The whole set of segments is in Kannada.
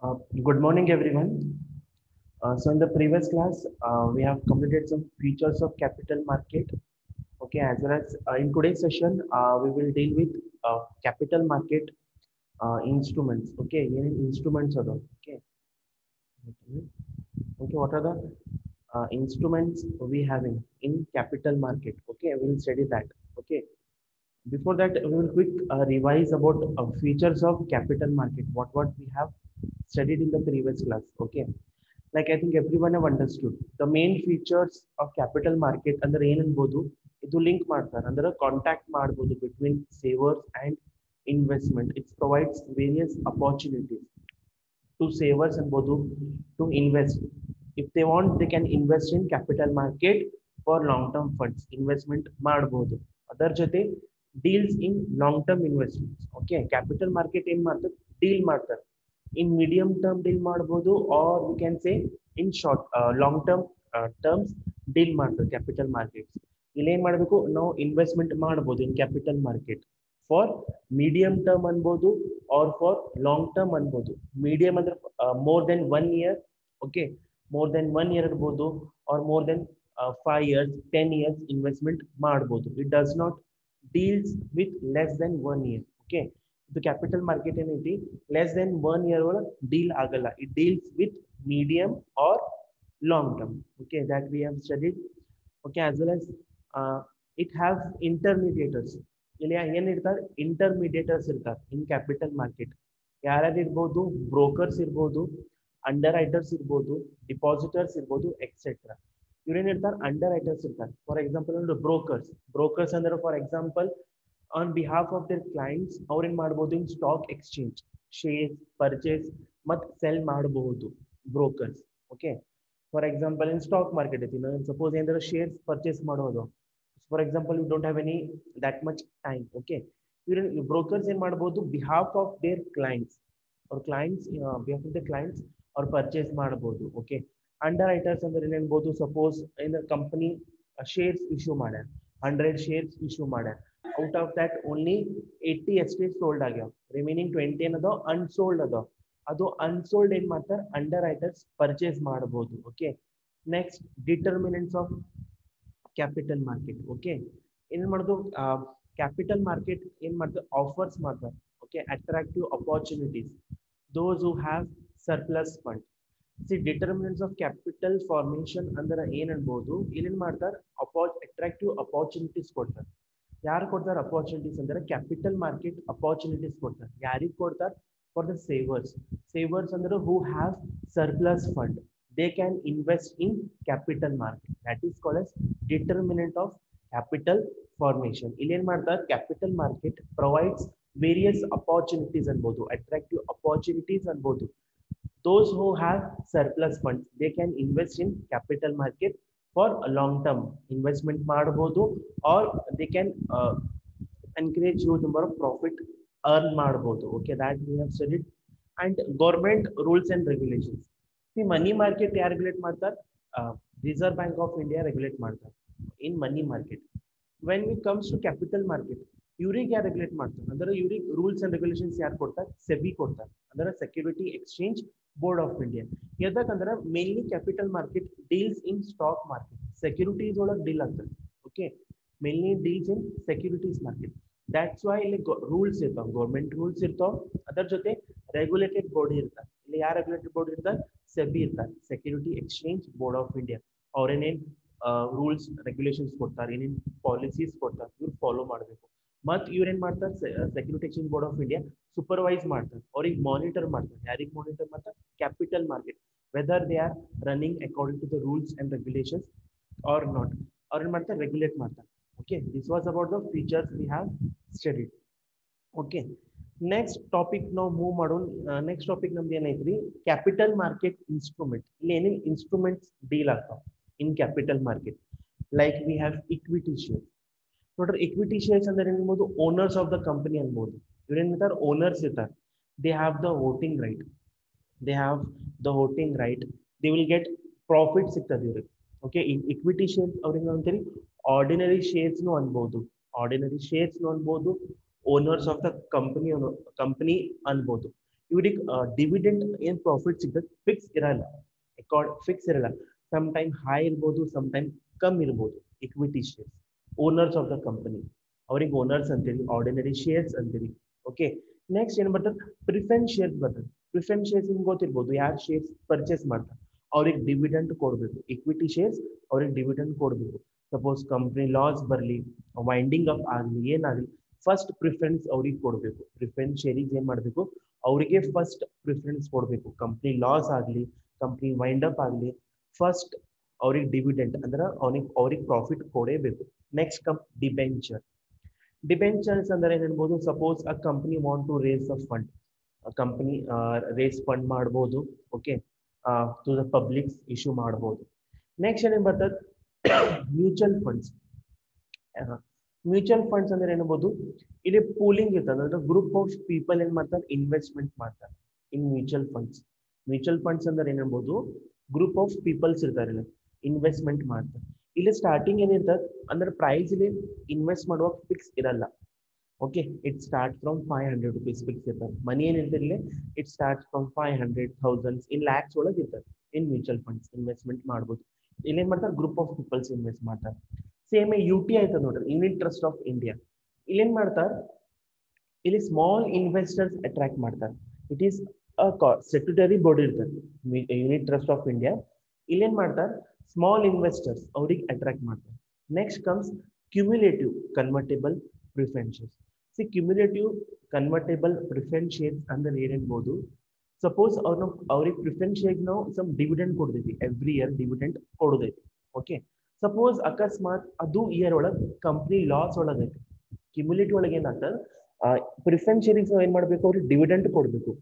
Uh, Good morning, everyone. So in the previous class, we have completed some features of capital market. Okay, as well as in today's session, we will deal with capital market instruments. Okay, instruments are the okay. Okay, what are the instruments we having in capital market? Okay, we will study that. Okay, before that, we will quick revise about features of capital market. What we have studied in the previous class. Okay, like I think everyone have understood the main features of capital market ಅಂದ್ರೆ ಏನ್ ಅನ್ಬೋದು ಇದು ಲಿಂಕ್ ಮಾಡ್ತಾರೆ ಅಂದ್ರೆ ಕಾಂಟ್ಯಾಕ್ಟ್ ಮಾಡ್ಬೋದು between savers and investment. It provides various opportunities to savers ಅನ್ಬೋದು to invest. If they want, they can invest in capital market for long term funds. Investment ಮಾಡ್ಬೋದು. ಅದರ ಜೊತೆ ಡೀಲ್ಸ್ ಇನ್ long term investments. Okay, capital market ಏನ್ ಮಾಡ್ತಾರೆ, ಡೀಲ್ ಮಾಡ್ತಾರೆ. In medium term deal ಮಾಡಬಹುದು, or we can say in short long term terms deal ಮಾಡ್ತಾರೆ ಕ್ಯಾಪಿಟಲ್ ಮಾರ್ಕೆಟ್ಸ್. ಇಲ್ಲಿ ಏನ್ ಮಾಡಬೇಕು, ನಾವು ಇನ್ವೆಸ್ಟ್ಮೆಂಟ್ ಮಾಡಬಹುದು in capital market for medium term ಅನ್ಬೋದು ಆರ್ ಫಾರ್ ಲಾಂಗ್ ಟರ್ಮ್ ಅನ್ಬೋದು. ಮೀಡಿಯಂ ಅಂದ್ರೆ more than 1 year. Okay, more than 1 year ಇರ್ಬೋದು, or more than 5 years 10 years investment ಮಾಡಬಹುದು. It does not deals with less than 1 year. Okay, ಇದು ಕ್ಯಾಪಿಟಲ್ ಮಾರ್ಕೆಟ್ ಏನೈತಿ, ಲೆಸ್ ದೆನ್ 1 year ಒಳಗೆ ಡೀಲ್ ಆಗಲ್ಲ. It deals with medium R long term. Okay, that we have studied. Okay, as well as it have intermediators. ಇಲ್ಲಿ ಏನ್ ಇರ್ತಾರೆ, ಇಂಟರ್ಮೀಡಿಯೇಟರ್ಸ್ ಇರ್ತಾರೆ ಇನ್ ಕ್ಯಾಪಿಟಲ್ ಮಾರ್ಕೆಟ್. ಯಾರ್ಯಾರು ಇರ್ಬೋದು, ಬ್ರೋಕರ್ಸ್ ಇರ್ಬೋದು, ಅಂಡರ್ ರೈಟರ್ಸ್ ಇರ್ಬೋದು, ಡಿಪಾಸಿಟರ್ಸ್ ಇರ್ಬೋದು, ಎಕ್ಸೆಟ್ರಾ. ಇವ್ರೇನ್ ಇರ್ತಾರೆ, ಅಂಡರ್ ರೈಟರ್ಸ್ ಇರ್ತಾರೆ. ಫಾರ್ ಎಕ್ಸಾಂಪಲ್ ಅಂದ್ರೆ ಬ್ರೋಕರ್ಸ್. ಬ್ರೋಕರ್ಸ್ ಅಂದ್ರೆ for example on behalf of their clients ಅವ್ರೇನ್ ಮಾಡ್ಬೋದು, in stock exchange share purchase ಮತ್ತು ಸೆಲ್ ಮಾಡಬಹುದು brokers. Okay, for example in stock market ಐತಿ, ಸಪೋಸ್ ಏನಾದ್ರು ಶೇರ್ಸ್ ಪರ್ಚೇಸ್ ಮಾಡೋದು. For example you don't have any that much time. Okay, ಇವ್ರ ಬ್ರೋಕರ್ಸ್ ಏನ್ ಮಾಡ್ಬೋದು, ಬಿಹಾಫ್ ಆಫ್ ದೇರ್ ಕ್ಲೈಂಟ್ಸ್ ಅವ್ರ clients behalf of the clients ಅವ್ರು ಪರ್ಚೇಸ್ ಮಾಡಬಹುದು. ಓಕೆ, ಅಂಡರ್ ರೈಟರ್ಸ್ ಅಂದ್ರೆ ಏನ್ಬೋದು, ಸಪೋಸ್ ಏನಾರ ಕಂಪನಿ ಶೇರ್ಸ್ ಇಶ್ಯೂ ಮಾಡ್ಯಾರ, 100 ಶೇರ್ಸ್ ಇಶ್ಯೂ ಮಾಡ್ಯಾರ. ಔಟ್ ಆಫ್ ದಟ್ ಓನ್ಲಿ 80 ಅಷ್ಟೇ ಸೋಲ್ಡ್ ಆಗ್ಯಾವ, ರಿಮೈನಿಂಗ್ 20 ಏನದೋ ಅನ್ಸೋಲ್ಡ್ ಅದಾವ. ಅದು ಅನ್ಸೋಲ್ಡ್ ಏನ್ ಮಾಡ್ತಾರೆ, ಅಂಡರ್ ರೈಟರ್ಸ್ ಪರ್ಚೇಸ್ ಮಾಡಬಹುದು. Okay, next determinants of capital market. Okay, ಏನ್ ಮಾಡೋದು, ಕ್ಯಾಪಿಟಲ್ ಮಾರ್ಕೆಟ್ ಏನ್ ಮಾಡ್ತಾರೆ, ಆಫರ್ಸ್ ಮಾಡ್ತಾರೆ. Okay, attractive opportunities those who have surplus fund. C determinants of capital formation ಅಂದ್ರೆ ಏನ್ ಅನ್ಬೋದು, ಇಲ್ಲೇನ್ ಮಾಡ್ತಾರೆ, ಅಟ್ರಾಕ್ಟಿವ್ ಅಪಾರ್ಚುನಿಟೀಸ್ ಕೊಡ್ತಾರೆ. ಯಾರು ಕೊಡ್ತಾರೆ ಅಪಾರ್ಚುನಿಟೀಸ್ ಅಂದ್ರೆ ಕ್ಯಾಪಿಟಲ್ ಮಾರ್ಕೆಟ್ ಅಪಾರ್ಚುನಿಟೀಸ್ ಕೊಡ್ತಾರೆ. ಯಾರಿಗೆ ಕೊಡ್ತಾರೆ, ಫಾರ್ ದ ಸೇವರ್ಸ್. ಸೇವರ್ಸ್ ಅಂದ್ರೆ who have surplus fund, they can invest in capital market. That is called as determinant of capital formation. ಇಲ್ಲಿ ಏನ್ ಮಾಡ್ತಾರೆ, capital market provides various opportunities ಅನ್ಬೋದು, ಅಟ್ರಾಕ್ಟಿವ್ ಅಪಾರ್ಚುನಿಟೀಸ್ ಅನ್ಬೋದು. Those who have surplus funds, they can invest in capital market for a long term investment ಮಾಡಬಹುದು, or they can encourage huge number of profit earn ಮಾಡಬಹುದು. Okay, that we have studied. And government rules and regulations. See, money market ಯಾರು ರೆಗ್ಯುಲೇಟ್ ಮಾಡ್ತಾರೆ, reserve bank of India regulate ಮಾಡ್ತಾರೆ in money market. When it comes to capital market, ಇವ್ರಿಗೆ ಯಾರು ರೆಗ್ಯುಲೇಟ್ ಮಾಡ್ತಾರೆ ಅಂದ್ರೆ ಇವ್ರಿಗೆ ರೂಲ್ಸ್ ಅಂಡ್ ರೆಗ್ಯುಲೇಷನ್ಸ್ ಯಾರು ಕೊಡ್ತಾರೆ, ಸೆಬಿ ಕೊಡ್ತಾರೆ, ಅಂದ್ರೆ security exchange board of India. ಯಾಕಂದ್ರೆ mainly capital market deals in stock market, securities ಒಳಗೆ ಡೀಲ್ ಆಗ್ತದೆ. Okay, mainly deals in securities market. That's why ಇಲ್ಲಿ ರೂಲ್ಸ್ ಇರ್ತಾವ, ಗೌರ್ಮೆಂಟ್ ರೂಲ್ಸ್ ಇರ್ತಾವ, ಅದರ ಜೊತೆ ರೆಗ್ಯುಲೇಟೆಡ್ ಬಾಡಿ ಇರ್ತಾರೆ. ಇಲ್ಲಿ ಯಾರು ರೆಗ್ಯುಲೇಟೆಡ್ ಬಾಡಿ ಇರ್ತಾರೆ, ಸೆಬಿ ಇರ್ತಾರೆ, security exchange board of India. ಅವ್ರೇನೇನ್ ರೂಲ್ಸ್ ರೆಗ್ಯುಲೇಷನ್ಸ್ ಕೊಡ್ತಾರೆ, ಏನೇನ್ ಪಾಲಿಸೀಸ್ ಕೊಡ್ತಾರೆ, ಇವ್ರು ಫಾಲೋ ಮಾಡಬೇಕು. ಮತ್ತು ಇವ್ರೇನ್ ಮಾಡ್ತಾರೆ, security exchange board of India supervise ಮಾಡ್ತಾರೆ, ಅವ್ರಿಗೆ ಮಾನಿಟರ್ ಮಾಡ್ತಾರೆ. ಯಾರಿಗೆ ಮಾನಿಟರ್ ಮಾಡ್ತಾರೆ, capital market, whether they are running according to the rules and regulations or not. ಅವ್ರು ಏನ್ ಮಾಡ್ತಾರೆ, ರೆಗ್ಯುಲೇಟ್ ಮಾಡ್ತಾರೆ. Okay, this was about the features we have studied. Okay, next topic ನಾವು ಮೂವ್ ಮಾಡೋಣ. ನೆಕ್ಸ್ಟ್ ಟಾಪಿಕ್ ನಮ್ದು ಏನೈತ್ರಿ, ಕ್ಯಾಪಿಟಲ್ ಮಾರ್ಕೆಟ್ ಇನ್ಸ್ಟ್ರೂಮೆಂಟ್. ಇಲ್ಲಿ ಏನೇನು ಇನ್ಸ್ಟ್ರೂಮೆಂಟ್ಸ್ ಡೀಲ್ ಆಗ್ತಾವ ಇನ್ capital market, like we have equity share. ನೋಡ್ರಿ, ಇಕ್ವಿಟಿ ಶೇರ್ಸ್ ಅಂದ್ರೆ ಏನ್ಬೋದು, ಓನರ್ಸ್ ಆಫ್ ದ ಕಂಪನಿ ಅನ್ಬೋದು. ಇವ್ರೇನಿರ್ತಾರೆ, ಓನರ್ಸ್ ಇರ್ತಾರೆ. They have the voting right, they have the voting right, they will get profit ಸಿಗ್ತದೆ ಇವ್ರಿಗೆ. ಓಕೆ, ಇಕ್ವಿಟಿ ಶೇರ್ಸ್ ಅವ್ರಿಗೆ ಅಂತೀರಿ, ಆರ್ಡಿನರಿ ಶೇರ್ಸ್ನು ಅನ್ಬೋದು, ಆರ್ಡಿನರಿ ಶೇರ್ಸ್ನು ಅನ್ಬೋದು, ಓನರ್ಸ್ ಆಫ್ ದ ಕಂಪನಿ ಅನ್ಬೋದು. ಇವ್ರಿಗೆ ಡಿವಿಡೆಂಡ್ ಏನ್ ಪ್ರಾಫಿಟ್ ಸಿಗ್ತದೆ ಫಿಕ್ಸ್ ಇರಲ್ಲ, ಫಿಕ್ಸ್ ಇರಲ್ಲ. ಸಮ್ ಟೈಮ್ ಹೈ ಇರ್ಬೋದು, ಸಮ್ ಟೈಮ್ ಕಮ್ ಇರ್ಬೋದು. Equity shares owners of the company, ಅವ್ರಿಗೆ ಓನರ್ಸ್ ಅಂತೀವಿ, ಆರ್ಡಿನರಿ ಶೇರ್ಸ್ ಅಂತೀವಿ. ಓಕೆ, ನೆಕ್ಸ್ಟ್ ಏನ್ ಬರ್ತದೆ, ಪ್ರಿಫರೆನ್ಸ್ ಶೇರ್ಸ್ ಬರ್ತದೆ. ಪ್ರಿಫರೆನ್ಸ್ ಶೇರ್ಸ್ ನಿಮ್ಗೆ ಗೊತ್ತಿರ್ಬೋದು, ಯಾರು ಶೇರ್ಸ್ ಪರ್ಚೇಸ್ ಮಾಡ್ತಾರೆ ಅವ್ರಿಗೆ ಡಿವಿಡೆಂಡ್ ಕೊಡಬೇಕು. ಇಕ್ವಿಟಿ ಶೇರ್ಸ್ ಅವ್ರಿಗೆ ಡಿವಿಡೆಂಡ್ ಕೊಡಬೇಕು. ಸಪೋಸ್ ಕಂಪ್ನಿ ಲಾಸ್ ಬರಲಿ, ವೈಂಡಿಂಗ್ ಅಪ್ ಆಗಲಿ, ಏನಾಗಲಿ, ಫಸ್ಟ್ ಪ್ರಿಫರೆನ್ಸ್ ಅವ್ರಿಗೆ ಕೊಡಬೇಕು. ಪ್ರಿಫರೆನ್ಸ್ ಶೇರಿಗೆ ಏನ್ ಮಾಡಬೇಕು, ಅವರಿಗೆ ಫಸ್ಟ್ ಪ್ರಿಫರೆನ್ಸ್ ಕೊಡಬೇಕು. ಕಂಪ್ನಿ ಲಾಸ್ ಆಗಲಿ, ಕಂಪ್ನಿ ವೈಂಡ್ ಅಪ್ ಆಗಲಿ, ಫಸ್ಟ್ ಅವ್ರಿಗೆ ಡಿವಿಡೆಂಡ್ ಅಂದ್ರೆ ಅವ್ರಿಗೆ ಪ್ರಾಫಿಟ್ ಕೊಡೇಬೇಕು. Next come debenture. ಡಿಬೆಂಚರ್ಸ್ ಅಂದ್ರೆ ಏನಿರ್ಬೋದು, suppose a company want to raise a fund, company raise fund ಮಾಡ್ಬೋದು. Okay, to the public issue ಮಾಡ್ಬೋದು. ನೆಕ್ಸ್ಟ್ ಏನೇನು ಬರ್ತದೆ, ಮ್ಯೂಚುವಲ್ ಫಂಡ್ಸ್. ಮ್ಯೂಚುವಲ್ ಫಂಡ್ಸ್ ಅಂದ್ರೆ ಏನ್ಬೋದು, ಇಲ್ಲಿ ಪೂಲಿಂಗ್ ಇರ್ತದೆ, ಅಂದ್ರೆ ಗ್ರೂಪ್ ಆಫ್ ಪೀಪಲ್ ಏನ್ ಮಾಡ್ತಾರೆ, ಇನ್ವೆಸ್ಟ್ಮೆಂಟ್ ಮಾಡ್ತಾರೆ ಇನ್ ಮ್ಯೂಚುವಲ್ ಫಂಡ್ಸ್. ಮ್ಯೂಚುವಲ್ ಫಂಡ್ಸ್ ಅಂದ್ರೆ ಏನ್ಬೋದು, ಗ್ರೂಪ್ ಆಫ್ ಪೀಪಲ್ಸ್ ಇರ್ತಾರೆ ಇಲ್ಲಿ ಇನ್ವೆಸ್ಟ್ಮೆಂಟ್ ಮಾಡ್ತಾರೆ. ಇಲ್ಲಿ ಸ್ಟಾರ್ಟಿಂಗ್ ಏನಿರ್ತದೆ ಅಂದ್ರೆ ಪ್ರೈಸ್ ಇಲ್ಲಿ ಇನ್ವೆಸ್ಟ್ ಮಾಡುವಾಗ ಫಿಕ್ಸ್ ಇರಲ್ಲ. Okay, it start from 500 rupees fix ಇರ್ತದೆ. ಮನಿ ಏನಿರ್ತಿರ್ಲಿ, ಇಟ್ ಸ್ಟಾರ್ಟ್ ಫ್ರಮ್ 500, thousands, ಇನ್ ಲ್ಯಾಕ್ಸ್ ಒಳಗೆ ಇರ್ತದೆ. ಇನ್ ಮ್ಯೂಚುವಲ್ ಫಂಡ್ಸ್ ಇನ್ವೆಸ್ಟ್ಮೆಂಟ್ ಮಾಡ್ಬೋದು. ಇಲ್ಲಿ ಏನ್ ಮಾಡ್ತಾರೆ, ಗ್ರೂಪ್ ಆಫ್ ಪೀಪಲ್ಸ್ ಇನ್ವೆಸ್ಟ್ ಮಾಡ್ತಾರೆ. ಸೇಮ್ ಯು ಟಿ ಆಯ್ತದ ನೋಡ್ರಿ, ಯೂನಿಟ್ ಟ್ರಸ್ಟ್ ಆಫ್ ಇಂಡಿಯಾ. ಇಲ್ಲಿ ಏನ್ ಮಾಡ್ತಾರೆ, ಇಲ್ಲಿ ಸ್ಮಾಲ್ ಇನ್ವೆಸ್ಟರ್ಸ್ ಅಟ್ರಾಕ್ಟ್ ಮಾಡ್ತಾರೆ. ಇಟ್ ಈಸ್ ಸ್ಟ್ಯಾಟ್ಯೂಟರಿ ಬಾಡಿ ಇರ್ತದೆ ಯೂನಿಟ್ ಟ್ರಸ್ಟ್ ಆಫ್ ಇಂಡಿಯಾ. ಇಲ್ಲೇನ್ ಮಾಡ್ತಾರೆ, ಸ್ಮಾಲ್ ಇನ್ವೆಸ್ಟರ್ಸ್ ಅವ್ರಿಗೆ ಅಟ್ರಾಕ್ಟ್ ಮಾಡ್ತಾರೆ. Next comes cumulative convertible preference shares. See cumulative convertible preference shares ಅಂದ್ರೆ ಏನಿರ್ಬೋದು, ಸಪೋಸ್ ಅವ್ರಿಗೆ ಪ್ರಿಫರೆನ್ಸ್ ಶೇರ್ಸ್ ನಾವು ಸಮ್ ಡಿವಿಡೆಂಡ್ ಕೊಡ್ತೈತಿ, ಎವ್ರಿ ಇಯರ್ ಡಿವಿಡೆಂಡ್ ಕೊಡೋದೈತಿ. ಓಕೆ, ಸಪೋಸ್ ಅಕಸ್ಮಾತ್ ಅದು ಇಯರ್ ಒಳಗೆ ಕಂಪ್ನಿ ಲಾಸ್ ಒಳಗೈತಿ, ಕ್ಯುಮ್ಯುಲೇಟಿವ್ ಒಳಗೆ ಏನಾಗ್ತದೆ, ಪ್ರಿಫರೆನ್ಸ್ ಶೇರ್ಸ್ ನಾವು ಏನ್ ಮಾಡ್ಬೇಕು, ಅವ್ರಿಗೆ ಡಿವಿಡೆಂಡ್ ಕೊಡಬೇಕು.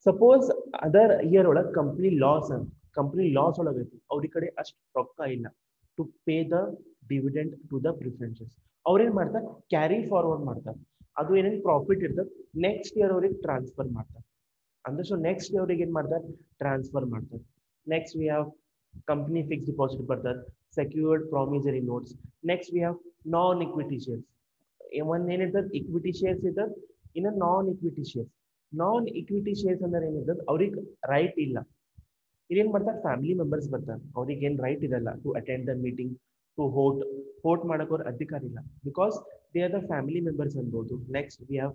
ಸಪೋಸ್ ಅದರ್ ಇಯರ್ ಒಳಗೆ ಕಂಪ್ನಿ ಲಾಸ್ ಒಳಗೈತಿ, ಅವ್ರ ಕಡೆ ಅಷ್ಟು ರೊಕ್ಕ ಇಲ್ಲ to pay the dividend to the preferences. ಅವ್ರೇನ್ ಮಾಡ್ತಾರೆ, ಕ್ಯಾರಿ ಫಾರ್ವರ್ಡ್ ಮಾಡ್ತಾರೆ. ಅದು ಏನೇನು ಪ್ರಾಫಿಟ್ ಇರ್ತದೆ ನೆಕ್ಸ್ಟ್ ಇಯರ್ ಅವ್ರಿಗೆ ಟ್ರಾನ್ಸ್ಫರ್ ಮಾಡ್ತಾರೆ. ಅಂದ್ರೆ ಸೊ ನೆಕ್ಸ್ಟ್ ಇಯರ್ ಅವ್ರಿಗೆ ಏನ್ ಮಾಡ್ತಾರೆ, ಟ್ರಾನ್ಸ್ಫರ್ ಮಾಡ್ತಾರೆ. Next we have company fix deposit ಬರ್ತದೆ, secured promissory notes. Next we have non equity shares. ಒಂದ್ ಏನಿರ್ತದೆ, ಇಕ್ವಿಟಿ ಶೇರ್ಸ್ ಇರ್ತದೆ, ಇನ್ನು non equity shares. Non equity shares ಅಂದ್ರೆ ಏನಿರ್ತದೆ, ಅವ್ರಿಗೆ ರೈಟ್ ಇಲ್ಲ. ಇಲ್ಲೇನ್ ಮಾಡ್ತಾರೆ, ಫ್ಯಾಮಿಲಿ ಮೆಂಬರ್ಸ್ ಬರ್ತಾರೆ, ಅವ್ರಿಗೆ ಏನ್ ರೈಟ್ ಇರಲ್ಲ to attend the meeting, to vote ಮಾಡಕ್ ಅವ್ರ ಅಧಿಕಾರ ಇಲ್ಲ, because they are the family members ಅನ್ಬೋದು. Next we have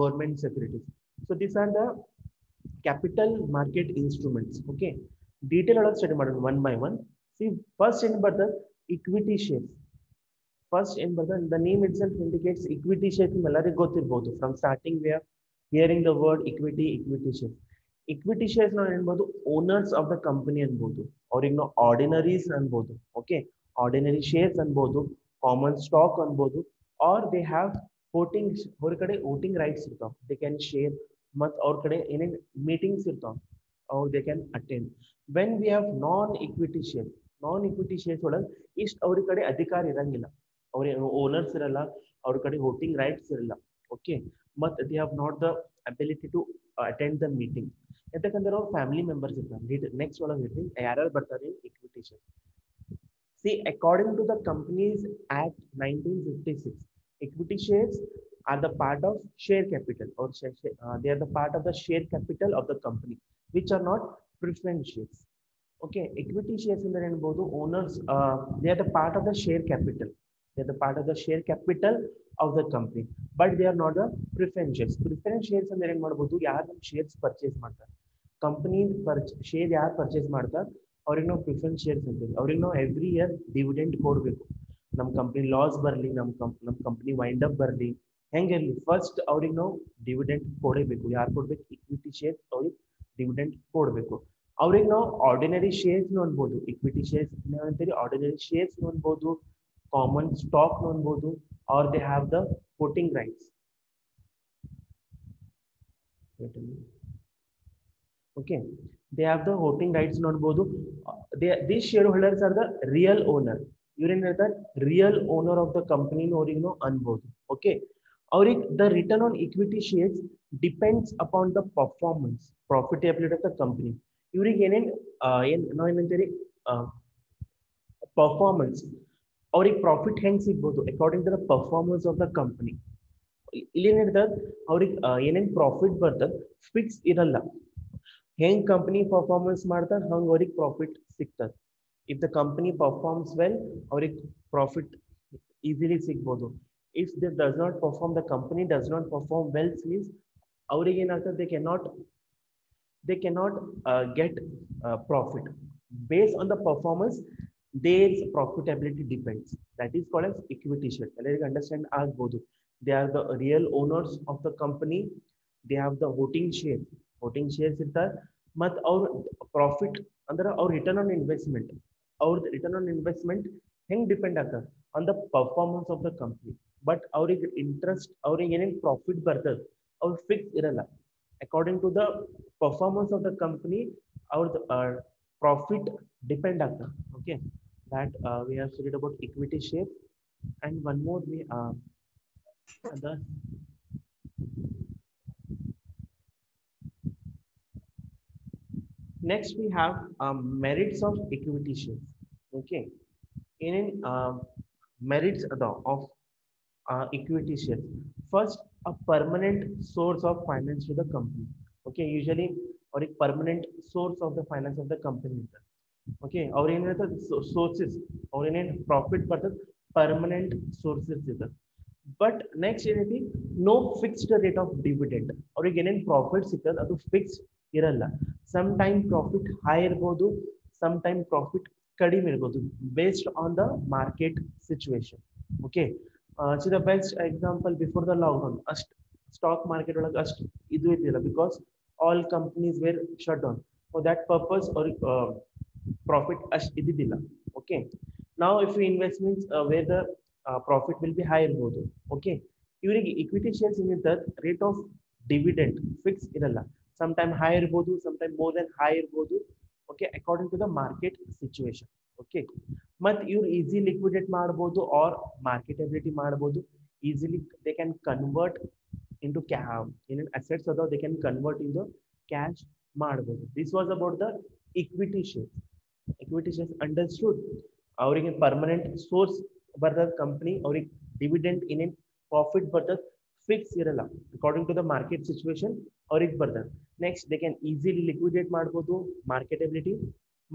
government securities. So this are the capital market instruments. Okay, detail ಒಳಗೆ ಸ್ಟಡಿ ಮಾಡೋಣ one by one. See first ಏನ್ ಬರ್ತದೆ, ಇಕ್ವಿಟಿ ಶೇರ್ಸ್. ಫಸ್ಟ್ ಏನ್ ಬರ್ತದೆ, the name itself indicates equity shares. ಎಲ್ಲರಿಗೂ ಗೊತ್ತಿರ್ಬೋದು, from starting we are hearing the word equity shares. Equity shares ನಾವು ಏನ್ಬೋದು, ಓನರ್ಸ್ ಆಫ್ ದ ಕಂಪನಿ ಅನ್ಬೋದು, ಅವ್ರಿಗೆ ನಾವು ಆರ್ಡಿನರೀಸ್ ಅನ್ಬೋದು. ಓಕೆ, ಆರ್ಡಿನರಿ ಶೇರ್ಸ್ ಅನ್ಬೋದು, ಕಾಮನ್ ಸ್ಟಾಕ್ ಅನ್ಬೋದು, ಆರ್ ದೇ ಹ್ಯಾವ್ ವೋಟಿಂಗ್, ಅವ್ರ ಕಡೆ ವೋಟಿಂಗ್ ರೈಟ್ಸ್ ಇರ್ತಾವ, ದೇ ಕ್ಯಾನ್ ಶೇರ್. ಮತ್ತು ಅವ್ರ ಕಡೆ ಏನೇನು ಮೀಟಿಂಗ್ಸ್ ಇರ್ತಾವ, ಅವ್ರು they can attend. When we have non equity shares, non equity shares ಒಳಗೆ ಇಷ್ಟು ಅವ್ರ ಕಡೆ ಅಧಿಕಾರ ಇರಂಗಿಲ್ಲ, ಅವ್ರ ಓನರ್ಸ್ ಇರಲ್ಲ, ಅವ್ರ ಕಡೆ ವೋಟಿಂಗ್ ರೈಟ್ಸ್ ಇರಲ್ಲ. ಓಕೆ, ಮತ್ತು they have not the ability to attend the meeting. ಯಾಕಂದ್ರೆ ಅವ್ರ ಫ್ಯಾಮಿಲಿ ಮೆಂಬರ್ಸ್ ಇರ್ತಾರೆ. ನೆಕ್ಸ್ಟ್ ಒಳಗೆ ಹೇಳ್ತೀನಿ ಯಾರ್ಯಾರು ಬರ್ತಾರೆ equity share. See according to the companies act 1956, equity shares are the part of share capital, or they are the part of the share capital of the company, which are not preference shares. Okay, equity shares in the ಏನ್ಬೋದು, owners, they are the part of the share capital. They are the part of the share capital of the company, but they are not the preference shares. Preference shares ಅಂದ್ರೆ ಏನ್ ಮಾಡ್ಬೋದು, ಯಾರು ನಮ್ಮ ಶೇರ್ಸ್ ಪರ್ಚೇಸ್ ಮಾಡ್ತಾರೆ, ಕಂಪನಿ ಶೇರ್ ಯಾರು ಪರ್ಚೇಸ್ ಮಾಡ್ತಾರೆ ಅವ್ರಿಗೆ ನಾವು ಪ್ರಿಫರೆನ್ಸ್ ಶೇರ್ಸ್ ಅಂತೀವಿ. ಅವ್ರಿಗೆ ನಾವು ಎವ್ರಿ ಇಯರ್ ಡಿವಿಡೆಂಡ್ ಕೊಡಬೇಕು. ನಮ್ಮ ಕಂಪ್ನಿ ಲಾಸ್ ಬರಲಿ, ನಮ್ಮ ಕಂಪ್ನಿ ವೈಂಡ್ ಅಪ್ ಬರಲಿ, ಹೆಂಗಿರಲಿ, ಫಸ್ಟ್ ಅವ್ರಿಗೆ ನಾವು ಡಿವಿಡೆಂಡ್ ಕೊಡಬೇಕು. ಯಾರು ಕೊಡ್ಬೇಕು, ಇಕ್ವಿಟಿ ಶೇರ್ಸ್ ಅವ್ರಿಗೆ ಡಿವಿಡೆಂಡ್ ಕೊಡಬೇಕು. ಅವ್ರಿಗೆ ನಾವು ಆರ್ಡಿನರಿ ಶೇರ್ಸ್ ಅನ್ಬೋದು, ಇಕ್ವಿಟಿ ಶೇರ್ಸ್ ಅಂತೀರಿ, ಆರ್ಡಿನರಿ ಶೇರ್ಸ್ ಅನ್ಬೋದು, ಕಾಮನ್ ಸ್ಟಾಕ್ ಅನ್ಬೋದು, are they have the voting rights. Okay, they have the voting rights ನೋಡ್ಬೋದು. These shareholders are the real owner. ಇವ್ರೇನ್ ಹೇಳ್ತಾರೆ, real owner of the company ಅವ್ರಿಗೆ ನಾವು ಅನ್ಬೋದು. ಓಕೆ, ಅವ್ರಿಗೆ the return on equity shares depends upon the performance, profitability of the company. ಇವ್ರಿಗೆ ನಾವು ಏನಂತೀರಿ, ಪರ್ಫಾರ್ಮೆನ್ಸ್. ಅವ್ರಿಗೆ ಪ್ರಾಫಿಟ್ ಹೆಂಗ್ ಸಿಗ್ಬೋದು, according to the performance of the company. ಇಲ್ಲಿ ಏನಿರ್ತದ ಅವ್ರಿಗೆ ಏನೇನ್ ಪ್ರಾಫಿಟ್ ಬರ್ತದ ಫಿಕ್ಸ್ ಇರಲ್ಲ. ಹೆಂಗ್ ಕಂಪನಿ ಪರ್ಫಾರ್ಮೆನ್ಸ್ ಮಾಡ್ತಾರ ಹಂಗ ಅವ್ರಿಗೆ ಪ್ರಾಫಿಟ್ ಸಿಗ್ತದ. If the company performs well ಅವ್ರಿಗೆ ಪ್ರಾಫಿಟ್ ಈಸಿಲಿ ಸಿಗ್ಬೋದು. If they does not perform, the company does not perform well means ಅವ್ರಿಗೆ ಏನಾಗ್ತದೆ, they cannot get profit. Based on the performance, their profitability depends. That is called as equity share. Everyone understand agbodu. They are the real owners of the company. They have the voting share. Voting shares irtar. Mat our profit ಅಂದ್ರೆ our return on investment. Our return on investment ಹೆಂಗ್ ಡಿಪೆಂಡ್ ಆಗ್ತದೆ on the performance of the company. But ಅವ್ರಿಗೆ ಇಂಟ್ರೆಸ್ಟ್, ಅವ್ರಿಗೆ ಏನೇನು ಪ್ರಾಫಿಟ್ ಬರ್ತದೆ ಅವ್ರು ಫಿಕ್ಸ್ ಇರಲ್ಲ. According to the performance of the company, our profit depend on that. Okay, that we have studied about equity share. And one more we the next we have merits of equity shares. Okay, in merits of equity shares. First, a permanent source of finance to the company. Okay, usually or a permanent source of the finance of the company. Okay, or in sources or in profit, but the permanent sources is there. But next anything, no fixed rate of dividend or again in profits it is fixed iralla. Sometime profit higher bodu, sometime profit kadime irbodu based on the market situation. Okay, so the best example before the lockdown, stock market idu idilla because all companies were shut down. For that purpose or profit ididilla. Okay, now if we investments where the profit will be higher bodu. Okay, during equity shares in the rate of dividend fixed iralla. Sometime higher bodu, sometime more than higher bodu. Okay, according to the market situation. Okay, but you easy liquidate ಮಾಡಬಹುದು or marketability ಮಾಡಬಹುದು. Easily they can convert into in an assets, or they can convert into cash ಮಾಡಬಹುದು. This was about the equity shares. Equity shares understood. ಅವರಿಗೆ permanent source ಬರ್ತದ company, ಅವ್ರಿಗೆ dividend in a profit ಬರ್ತದ fix ಇರಲ್ಲ. According to the market situation ಅವ್ರಿಗೆ ಬರ್ತದ. Next they can easily liquidate ಮಾಡಬಹುದು, marketability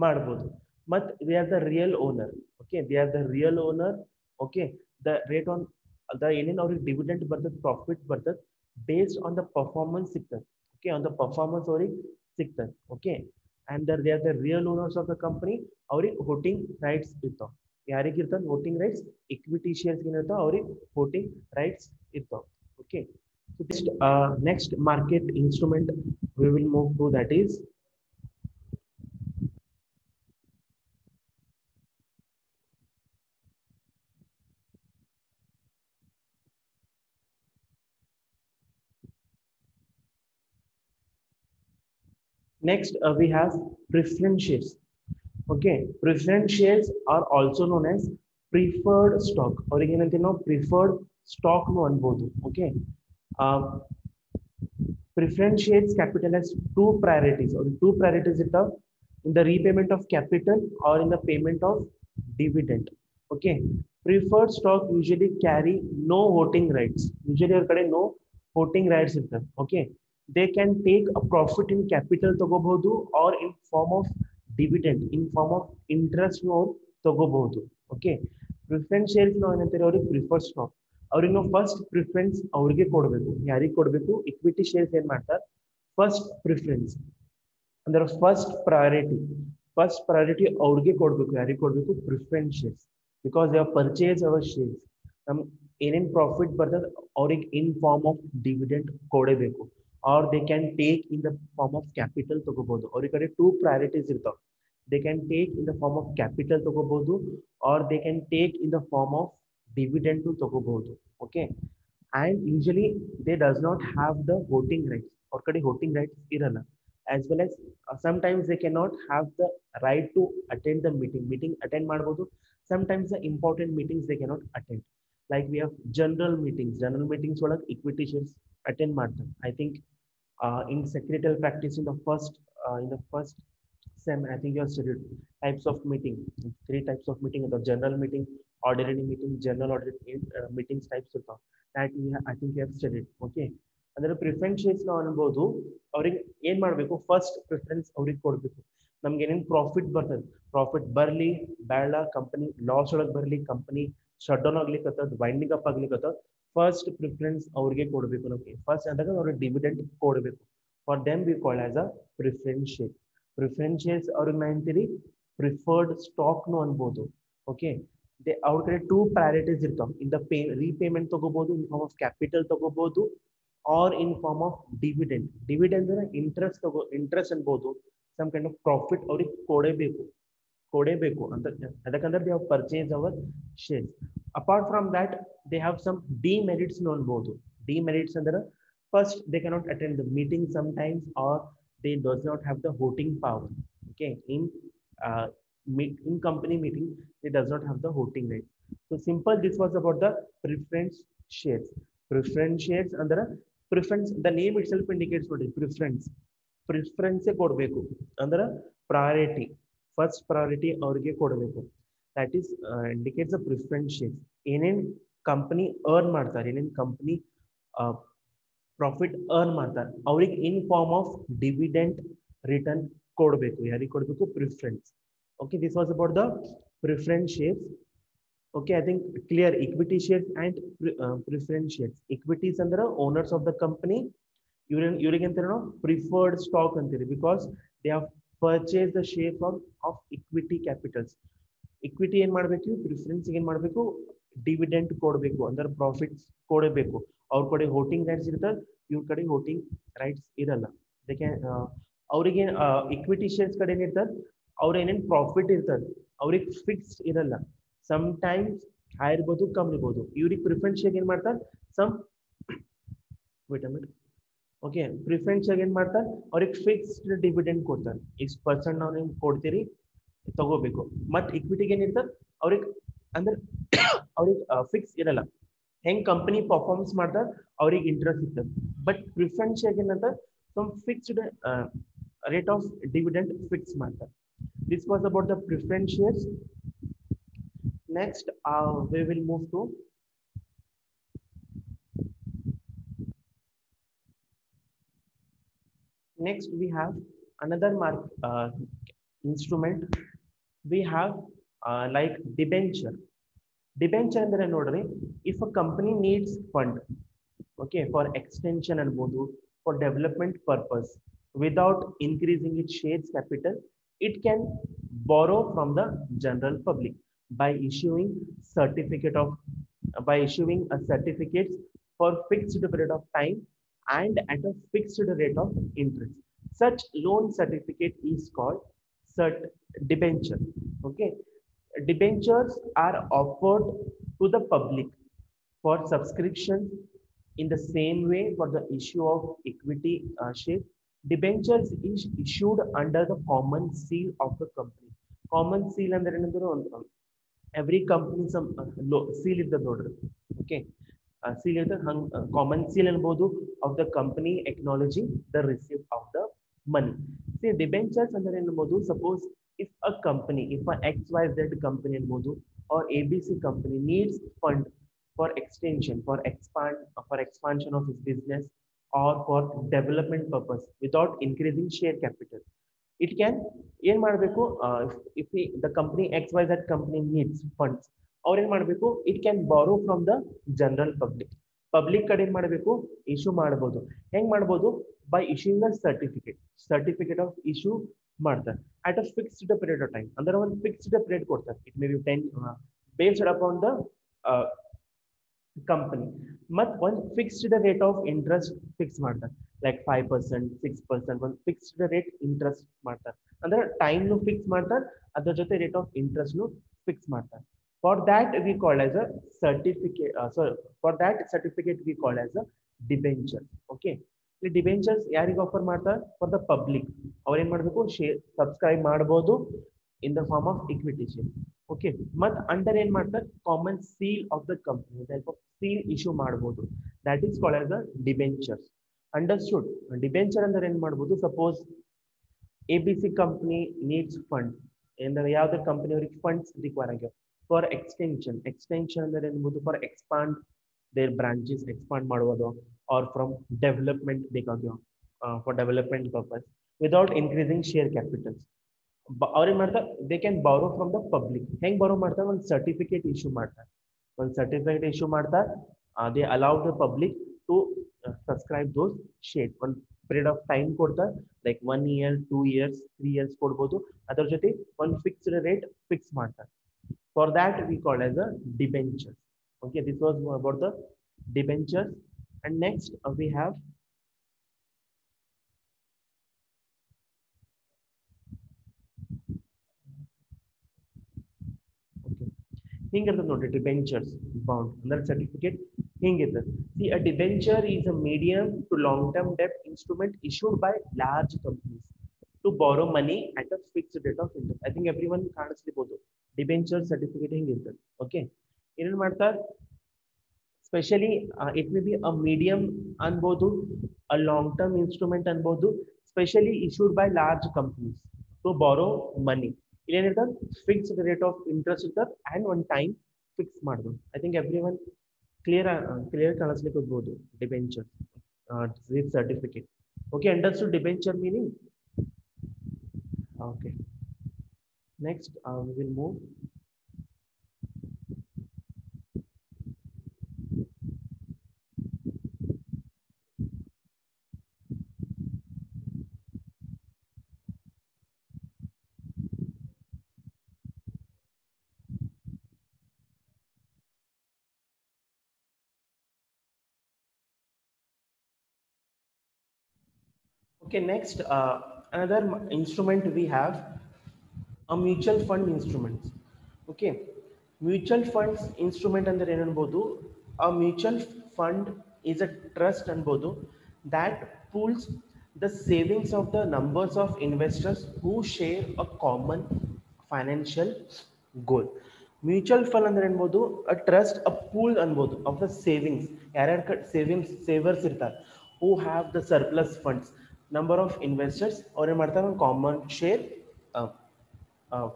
ಮಾಡಬಹುದು. But they are the real owner. Okay, they are the real owner. Okay, the rate on the ಏನೇನು ಅವ್ರಿಗೆ dividend ಬರ್ತದ profit ಬರ್ತದ based on the performance ಸಿಗ್ತದ. Okay, on the performance ಅವ್ರಿಗೆ ಸಿಗ್ತದ. Okay, and they are the real owners of the company. ಅವ್ರಿಗೆ voting rights ಇರ್ತಾವ. ಯಾರಿಗೆ ಇರ್ತಾವ voting rights? Equity shares ಏನಿರ್ತಾವ ಅವ್ರಿಗೆ voting rights ಇರ್ತಾವ. Okay, so this next market instrument we will move to, that is next we have preference shares. Okay, preference shares are also known as preferred stock. Originally no preferred stock no ಅನ್ಬೋದು. Okay, preference shares capital has two priorities, or two priorities in the repayment of capital or in the payment of dividend. Okay, preferred stock usually carry no voting rights. Usually ಅವ್ರ ಕಡೆ no voting rights ಇರ್ತದೆ. Okay, they can take a profit in capital ತಗೋಬಹುದು or in form of dividend, in form of interest ನಾವು ತಗೋಬಹುದು. Okay, preference shares ನಾವು ಏನಂತೀವಿ ಅವ್ರಿಗೆ preferred stock. ಅವ್ರಿಗೆ ನಾವು ಫಸ್ಟ್ ಪ್ರಿಫರೆನ್ಸ್ ಅವ್ರಿಗೆ ಕೊಡಬೇಕು. ಯಾರಿಗೆ ಕೊಡಬೇಕು? ಇಕ್ವಿಟಿ ಶೇರ್ಸ್ ಏನ್ ಮಾಡ್ತಾರೆ, ಫಸ್ಟ್ ಪ್ರಿಫರೆನ್ಸ್ ಅಂದ್ರೆ ಫಸ್ಟ್ ಪ್ರಯಾರಿಟಿ ಅವ್ರಿಗೆ ಕೊಡಬೇಕು. ಯಾರಿಗೆ ಕೊಡಬೇಕು? Preference shares. Because they purchase our shares. ನಮ್ ಏನೇನ್ ಪ್ರಾಫಿಟ್ ಬರ್ತದೆ ಅವ್ರಿಗೆ ಇನ್ ಫಾರ್ಮ್ ಆಫ್ ಡಿವಿಡೆಂಡ್ ಕೊಡಬೇಕು. Or they can take in the form of capital ತಗೋಬಹುದು. ಅವ್ರ ಕಡೆ ಟೂ ಪ್ರಯಾರಿಟೀಸ್ ಇರ್ತಾವ. They can take in the form of capital ತಗೋಬಹುದು, or they can take in the form of dividend to ತಗೋಬಹುದು. Okay, and usually they does not have the voting rights. ಅವ್ರ ಕಡೆ voting rights ಇರಲ್ಲ. As well as sometimes they cannot have the right to attend the meeting attend ಮಾಡಬಹುದು. Sometimes the important meetings they cannot attend, like we have general meetings ಒಳಗೆ equity shares attend ಮಾಡ್ತಾರೆ. I think in secretarial practice in the first sem I think you have studied types of meeting. Three types of meeting: the general meeting, ordinary meeting, general audit meetings types ಇರ್ತಾವ. That I think you have studied. Okay. ಅಂದ್ರೆ ಪ್ರಿಫರೆನ್ಸ್ ಶೇರ್ಸ್ ನಾವು ಅನ್ಬೋದು ಅವ್ರಿಗೆ ಏನ್ ಮಾಡ್ಬೇಕು, ಫಸ್ಟ್ ಪ್ರಿಫರೆನ್ಸ್ ಅವ್ರಿಗೆ ಕೊಡ್ಬೇಕು. ನಮ್ಗೆ ಏನೇನು ಪ್ರಾಫಿಟ್ ಬರ್ತದೆ, ಪ್ರಾಫಿಟ್ ಬರ್ಲಿ ಬೇಡ, ಕಂಪನಿ ಲಾಸ್ ಒಳಗೆ ಬರ್ಲಿ, ಕಂಪನಿ ಶಟ್ ಡೌನ್ ಆಗ್ಲಿಕ್ಕತ್ತದ, ವೈಂಡಿಂಗ್ ಅಪ್ ಆಗ್ಲಿಕ್ಕತ್ತದ, ಫಸ್ಟ್ ಪ್ರಿಫರೆನ್ಸ್ ಅವ್ರಿಗೆ ಕೊಡಬೇಕು. ನಮಗೆ ಫಸ್ಟ್ ಅಂದಾಗ ಅವ್ರಿಗೆ ಡಿವಿಡೆಂಟ್ ಕೊಡಬೇಕು. For them we call as a preference share. Preference shares ಅವ್ರಿಗೆ ನಾ ಅಂತೀರಿ ಪ್ರಿಫರ್ಡ್ ಸ್ಟಾಕ್ನು ಅನ್ಬೋದು. ಓಕೆ, ಅವ್ರ ಕಡೆ ಟೂ ಪ್ರಯಾರಿಟೀಸ್ ಇರ್ತಾವ. ಇನ್ ದ ರೀಪೇಮೆಂಟ್ ತಗೋಬಹುದು, ಇನ್ ಫಾರ್ಮ್ ಆಫ್ ಕ್ಯಾಪಿಟಲ್ ತಗೋಬಹುದು, or in form of dividend. Dividend ಅಂದ್ರೆ ಇಂಟ್ರೆಸ್ಟ್ ಅನ್ಬೋದು. ಸಮ್ ಕೈಂಡ್ ಆಫ್ ಪ್ರಾಫಿಟ್ ಅವ್ರಿಗೆ ಕೊಡೇಬೇಕು ಅಂತ. ಅದಕ್ಕಂದ್ರೆ they have purchase our shares. Apart from that they have some demerits ಅನ್ಬೋದು. ಡಿಮೆರಿಟ್ಸ್ ಅಂದ್ರೆ first they cannot attend the meeting sometimes, or they does not have the voting power. Okay, in company meeting they does not have the voting right. So simple, this was about the preference shares. Preference shares ಅಂದ್ರೆ preference, the name itself indicates ನೋಡಿ, preference ಕೊಡಬೇಕು ಅಂದ್ರೆ priority, first priority ಅವ್ರಿಗೆ ಕೊಡಬೇಕು. that is indicates the preference shares. ಏನೇನ್ ಕಂಪನಿ ಅರ್ನ್ ಮಾಡ್ತಾರೆ, ಏನೇನ್ ಕಂಪನಿ ಪ್ರಾಫಿಟ್ ಅರ್ನ್ ಮಾಡ್ತಾರೆ, ಅವ್ರಿಗೆ in form of dividend return ಕೊಡಬೇಕು. ಯಾರಿಗೆ ಕೊಡಬೇಕು? Preference. Okay, this was about the preference shares. Okay, I think clear. Equity shares and preference shares. Equities ಅಂದ್ರೆ owners of the company. ಇವ್ರಿಗೆ ಅಂತ preferred stock ಅಂತೀರಿ, because they have purchased the shares of equity capitals. Equity ಏನ್ ಮಾಡಬೇಕು? ಪ್ರಿಫರೆನ್ಸ್ ಏನ್ ಮಾಡಬೇಕು? ಡಿವಿಡೆಂಟ್ ಕೊಡಬೇಕು, ಅಂದ್ರೆ ಪ್ರಾಫಿಟ್ಸ್ ಕೊಡಬೇಕು. ಅವ್ರ ಕಡೆ ವೋಟಿಂಗ್ ರೈಟ್ಸ್ ಇರ್ತದೆ, ಇವ್ರ ಕಡೆ ವೋಟಿಂಗ್ ರೈಟ್ಸ್ ಇರಲ್ಲ. ಅದಕ್ಕೆ ಅವ್ರಿಗೆ ಇಕ್ವಿಟಿ ಶೇರ್ಸ್ ಕಡೆ ಏನಿರ್ತದೆ, ಅವ್ರ ಏನೇನು ಪ್ರಾಫಿಟ್ ಇರ್ತದೆ ಅವ್ರಿಗೆ ಫಿಕ್ಸ್ಡ್ ಇರಲ್ಲ. ಸಮ್ ಟೈಮ್ಸ್ ಹೈ ಇರ್ಬೋದು, ಕಮ್ಮಿ ಇರ್ಬೋದು. ಇವ್ರಿಗೆ ಪ್ರಿಫರೆನ್ಸ್ ಶೇರ್ ಏನ್ ಮಾಡ್ತಾರೆ, ಓಕೆ, ಪ್ರಿಫರೆನ್ಸ್ ಶೇರ್ ಏನ್ ಮಾಡ್ತಾರೆ, ಅವ್ರಿಗೆ ಫಿಕ್ಸ್ಡ್ ಡಿವಿಡೆಂಡ್ ಕೊಡ್ತಾರೆ. ಇಷ್ಟು ಪರ್ಸೆಂಟ್ ನಾವು ನಿಮ್ಗೆ ಕೊಡ್ತೀರಿ, ತಗೋಬೇಕು. ಮತ್ ಇಕ್ವಿಟಿಗೆ ಏನಿರ್ತದೆ ಅವ್ರಿಗೆ ಅಂದ್ರೆ ಅವ್ರಿಗೆ ಫಿಕ್ಸ್ ಇರಲ್ಲ. ಹೆಂಗ್ ಕಂಪನಿ ಪರ್ಫಾರ್ಮೆನ್ಸ್ ಮಾಡ್ತಾರೆ ಅವ್ರಿಗೆ ಇಂಟ್ರೆಸ್ಟ್ ಇರ್ತದೆ. ಬಟ್ ಪ್ರಿಫರೆನ್ಸ್ ಶೇರ್ ಏನಂತ some fixed rate of dividend fix ಮಾಡ್ತಾರೆ. This was about the preference shares. Next, we will move to next. We have another instrument. We have like debenture. Debenture ಅಂದ್ರೆ ನೋಡ್ರಿ, if a company needs fund, okay, for extension and for development purpose, without increasing its shares capital, it can borrow from the general public by issuing a certificates for fixed period of time and at a fixed rate of interest. Such loan certificate is called debenture. Okay, debentures are offered to the public for subscription in the same way for the issue of equity shares. Debentures is issued under the common seal of the company. Common seal ಅಂದ್ರೆ ಏನಂದ್ರೆ every company some seal ಇರ್ತದೆ ನೋಡ್ರಿ. Okay, seal ಇರ್ತದೆ, ಹಂಗ common seal ಅನ್ಬೋದು of the company acknowledging the receipt of the money. See, debentures ಅಂದ್ರೆ ಏನಂಬೋದು, suppose if a company, if a XYZ company ಅನ್ಬೋದು or ABC company needs fund for extension, for expansion of its business or for development purpose without increasing share capital, it can ಏನ್ ಮಾಡಬೇಕು, if the company XYZ company needs funds, ಅವ್ರು ಏನ್ ಮಾಡಬೇಕು, it can borrow from the general public ಕಡೆ ಏನ್ ಮಾಡಬೇಕು, ಇಶ್ಯೂ ಮಾಡಬಹುದು. ಹೆಂಗ್ ಮಾಡಬಹುದು? by issuing a certificate of issue ಮಾಡ್ತಾರೆ at a fixed period of time. ಅಂದ್ರೆ ಒಂದು ಫಿಕ್ಸ್ಡ್ ಪೀರಿಯಡ್ ಕೊಡ್ತಾರೆ. it may be 10 based upon the company. ಮತ್ ಒಂದು fixed rate of interest fix ಮಾಡ್ತಾರೆ, ಲೈಕ್ 5%, 6%, ಒಂದು ಫಿಕ್ಸ್ಡ್ ರೇಟ್ ಇಂಟ್ರೆಸ್ಟ್ ಮಾಡ್ತಾರೆ. ಅಂದ್ರೆ ಟೈಮ್ ಫಿಕ್ಸ್ ಮಾಡ್ತಾರೆ, ಅದ್ರ ಜೊತೆ ರೇಟ್ ಆಫ್ ಇಂಟ್ರೆಸ್ಟ್ ಫಿಕ್ಸ್ ಮಾಡ್ತಾರೆ. For that we call as a certificate. For that certificate we call as a debenture. Okay, ಈ ಡಿಬೆಂಚರ್ಸ್ ಯಾರಿಗೆ ಆಫರ್ ಮಾಡ್ತಾರೆ? For the public. ಅವ್ರು ಏನ್ ಮಾಡ್ಬೇಕು, ಶೇರ್ ಸಬ್ಸ್ಕ್ರೈಬ್ ಮಾಡಬಹುದು in the form of equity share. Okay, ಮತ್ ಅಂಡರ್ ಏನ್ ಮಾಡ್ತಾರೆ, common seal of the company type of seal issue ಮಾಡಬಹುದು. That is called as the debentures. Understood? Debenture ಅಂದ್ರೆ ಏನ್ ಮಾಡಬಹುದು, suppose ABC company needs fund, ಅಂದ್ರೆ ಯಾವ್ದೇ ಕಂಪನಿ ಅವ್ರಿಗೆ ಫಂಡ್ಸ್ ರಿಕ್ವೈರ್ ಆಗ್ಯಾವ, ಫಾರ್ ಎಕ್ಸ್ಟೆನ್ಷನ್ ಅಂದರೆ ಏನ್ಬೋದು for expand their branches expand ಮಾಡುವುದು ಆರ್ ಫ್ರಮ್ ಡೆವಲಪ್ಮೆಂಟ್ ಬೇಕಾಗ್ಯವ for development purpose without increasing share capitals ಅವ್ರೇನ್ ಮಾಡ್ತಾರೆ they can borrow from the public ಹೆಂಗ್ ಬಾರೋ ಮಾಡ್ತಾರೆ ಒಂದು ಸರ್ಟಿಫಿಕೇಟ್ ಇಶ್ಯೂ ಮಾಡ್ತಾರೆ ಒಂದು ಸರ್ಟಿಫಿಕೇಟ್ ಇಶ್ಯೂ ಮಾಡ್ತಾರೆ they allow the public to subscribe those shares ಒಂದು ಪೀರಿಯಡ್ ಆಫ್ ಟೈಮ್ ಕೊಡ್ತಾರೆ ಲೈಕ್ 1 year 2 years 3 years ಕೊಡ್ಬೋದು ಅದ್ರ ಜೊತೆ ಒಂದು ಫಿಕ್ಸ್ಡ್ ರೇಟ್ ಫಿಕ್ಸ್ ಮಾಡ್ತಾರೆ for that we call as a debentures. Okay, this was about the debentures. And next we have okay hingiರ್ತದೆ ನೋಡಿ debentures bound under certificate hingiರ್ತದೆ. See, a debenture is a medium to long term debt instrument issued by large companies to borrow money at a fixed rate of interest. I think everyone ಕಾಣಿಸ್ಲಿಬಹುದು debenture certificate ಹಿಂಗಿರ್ತದೆ. Okay, ಏನೇನ್ ಮಾಡ್ತಾರೆ specially it may be a medium ಅನ್ಬೋದು ಅ ಲಾಂಗ್ ಟರ್ಮ್ ಇನ್ಸ್ಟ್ರೂಮೆಂಟ್ ಅನ್ಬೋದು specially issued by large companies to borrow money ಇಲ್ಲೇನಿರ್ತದೆ ಫಿಕ್ಸ್ಡ್ ರೇಟ್ ಆಫ್ ಇಂಟ್ರೆಸ್ಟ್ ಇರ್ತದೆ ಆ್ಯಂಡ್ ಒನ್ ಟೈಮ್ ಫಿಕ್ಸ್ ಮಾಡೋದು I think everyone clear ಕಾಣಿಸ್ಲಿಕ್ಕೆ ಹೋಗ್ಬೋದು debenture with certificate okay understood debenture meaning okay next we will move Okay, next, another instrument we have a mutual fund instruments. Okay, mutual funds instrument ಅಂದ್ರೆ ಏನು ಅನ್ಬೋದು a mutual fund is a trust ಅನ್ಬೋದು that pools the savings of the numbers of investors who share a common financial goal. Mutual fund ಅಂದ್ರೆ ಅನ್ಬೋದು ಅ ಟ್ರಸ್ಟ್ ಅ ಪೂಲ್ ಅನ್ಬೋದು ಆಫ್ ದ ಸೇವಿಂಗ್ಸ್ ಯಾರ್ಯಾರು ಸೇವರ್ಸ್ ಇರ್ತಾರೆ who have the surplus funds number of investors ಅವ್ರು ಏನು ಮಾಡ್ತಾರೆ ಒಂದು ಕಾಮನ್ ಶೇರ್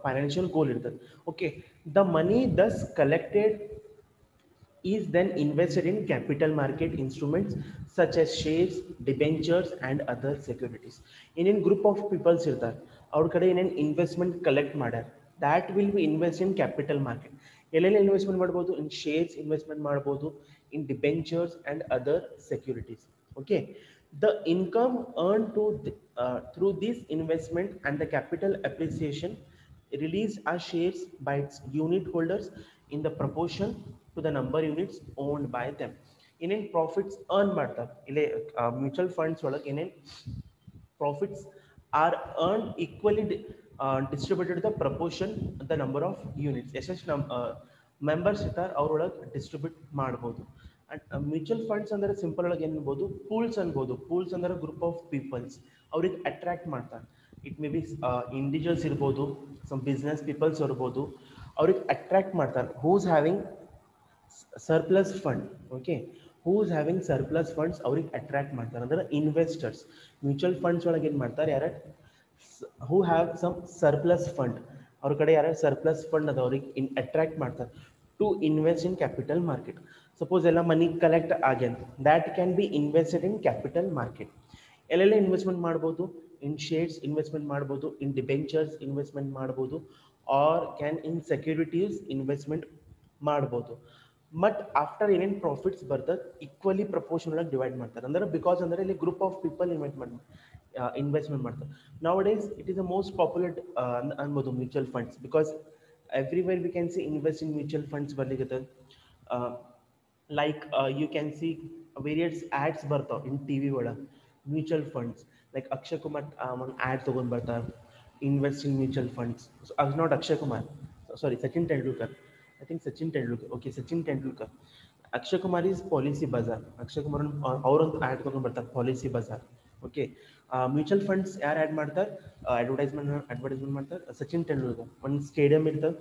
financial goal ಇರ್ತದೆ okay the money thus collected is then invested in capital market instruments such as shares debentures and other securities ಇನ್ನೇನು group of peoples ಇರ್ತಾರೆ ಅವ್ರ ಕಡೆ ಏನೇನು ಇನ್ವೆಸ್ಟ್ಮೆಂಟ್ ಕಲೆಕ್ಟ್ ಮಾಡ್ಯಾರ that will be invest in capital market ಎಲ್ಲೆಲ್ಲ ಇನ್ವೆಸ್ಟ್ಮೆಂಟ್ ಮಾಡ್ಬೋದು in shares ಇನ್ವೆಸ್ಟ್ಮೆಂಟ್ ಮಾಡ್ಬೋದು in debentures and other securities okay the income earned through this investment and the capital appreciation released as shares by its unit holders in the proportion to the number units owned by them ಇನ್ನೇನು ಪ್ರಾಫಿಟ್ಸ್ ಅರ್ನ್ ಮಾಡ್ತಾರೆ ಇಲ್ಲೇ ಮ್ಯೂಚುವಲ್ ಫಂಡ್ಸ್ ಒಳಗೆ ಏನೇನು profits are earned equally distributed the proportion the number of units ಎಷ್ಟು ಮೆಂಬರ್ಸ್ ಇರ್ತಾರೆ ಅವ್ರೊಳಗೆ ಡಿಸ್ಟ್ರಿಬ್ಯೂಟ್ ಮಾಡ್ಬೋದು ಅಂಡ್ ಮ್ಯೂಚುವಲ್ ಫಂಡ್ಸ್ ಅಂದರೆ ಸಿಂಪಲ್ ಒಳಗೆ ಏನು ಅನ್ಬೋದು ಪೂಲ್ಸ್ ಅನ್ಬೋದು ಪೂಲ್ಸ್ ಅಂದ್ರೆ ಗ್ರೂಪ್ ಆಫ್ ಪೀಪಲ್ಸ್ ಅವ್ರಿಗೆ ಅಟ್ರಾಕ್ಟ್ ಮಾಡ್ತಾರೆ ಇಟ್ ಮೇ ಬಿ ಇಂಡಿವಿಜುವಲ್ಸ್ ಇರ್ಬೋದು ಸಮ್ ಬಿಸ್ನೆಸ್ ಪೀಪಲ್ಸ್ ಇರ್ಬೋದು ಅವ್ರಿಗೆ ಅಟ್ರಾಕ್ಟ್ ಮಾಡ್ತಾರೆ who's having surplus fund okay who's having surplus funds ಅವ್ರಿಗೆ ಅಟ್ರಾಕ್ಟ್ ಮಾಡ್ತಾರೆ ಅಂದ್ರೆ ಇನ್ವೆಸ್ಟರ್ಸ್ ಮ್ಯೂಚುವಲ್ ಫಂಡ್ಸ್ ಒಳಗೆ ಏನು ಮಾಡ್ತಾರೆ ಯಾರು who have some surplus fund ಅವ್ರ ಕಡೆ ಯಾರು ಸರ್ಪ್ಲಸ್ ಫಂಡ್ ಅದ ಅವ್ರಿಗೆ ಅಟ್ರಾಕ್ಟ್ ಮಾಡ್ತಾರೆ to invest in capital market suppose ಎಲ್ಲ ಮನಿ ಕಲೆಕ್ಟ್ ಆಗ್ಯಾನ that can be invested in capital market ಎಲ್ಲೆಲ್ಲ ಇನ್ವೆಸ್ಟ್ಮೆಂಟ್ ಮಾಡ್ಬೋದು ಇನ್ ಶೇರ್ಸ್ ಇನ್ವೆಸ್ಟ್ಮೆಂಟ್ ಮಾಡ್ಬೋದು ಇನ್ ಡಿಬೆಂಚರ್ಸ್ ಇನ್ವೆಸ್ಟ್ಮೆಂಟ್ ಮಾಡ್ಬೋದು or can in securities investment ಮಾಡ್ಬೋದು ಬಟ್ ಆಫ್ಟರ್ ಏನೇನು ಪ್ರಾಫಿಟ್ಸ್ ಬರ್ತದೆ ಈಕ್ವಲಿ ಪ್ರಪೋರ್ಷನಲ್ ಆಗಿ ಡಿವೈಡ್ ಮಾಡ್ತಾರೆ ಅಂದ್ರೆ ಬಿಕಾಸ್ ಅಂದ್ರೆ ಇಲ್ಲಿ ಗ್ರೂಪ್ ಆಫ್ ಪೀಪಲ್ ಇನ್ವೆಸ್ಟ್ಮೆಂಟ್ ಮಾಡ್ತಾರೆ nowadays it is the most popular ಅನ್ಬೋದು mutual funds because everywhere we can see invest in mutual funds ಬರ್ಲಿಕ್ಕೆ like you can see various ads ಬರ್ತಾವೆ ಇನ್ ಟಿ ವಿ ಒಳಗೆ mutual funds like Akshay Kumar ಒಂದು ಆ್ಯಡ್ ತೊಗೊಂಡು ಬರ್ತಾರೆ invest in mutual funds not Akshay Kumar sorry Sachin Tendulkar I think Sachin Tendulkar. Okay, Sachin Tendulkar. Akshay Kumar is Policy Bazaar. Akshay Kumar ಅವ್ರೊಂದು ಆ್ಯಡ್ ತೊಗೊಂಡು ಬರ್ತಾರೆ Policy Bazaar okay mutual funds ಯಾರು ಆ್ಯಡ್ ಮಾಡ್ತಾರೆ ಅಡ್ವರ್ಟೈಸ್ಮೆಂಟ್ ಮಾಡ್ತಾರೆ ಸಚಿನ್ ತೆಂಡೂಲ್ಕರ್ ಒಂದು ಸ್ಟೇಡಿಯಂ ಇರ್ತದೆ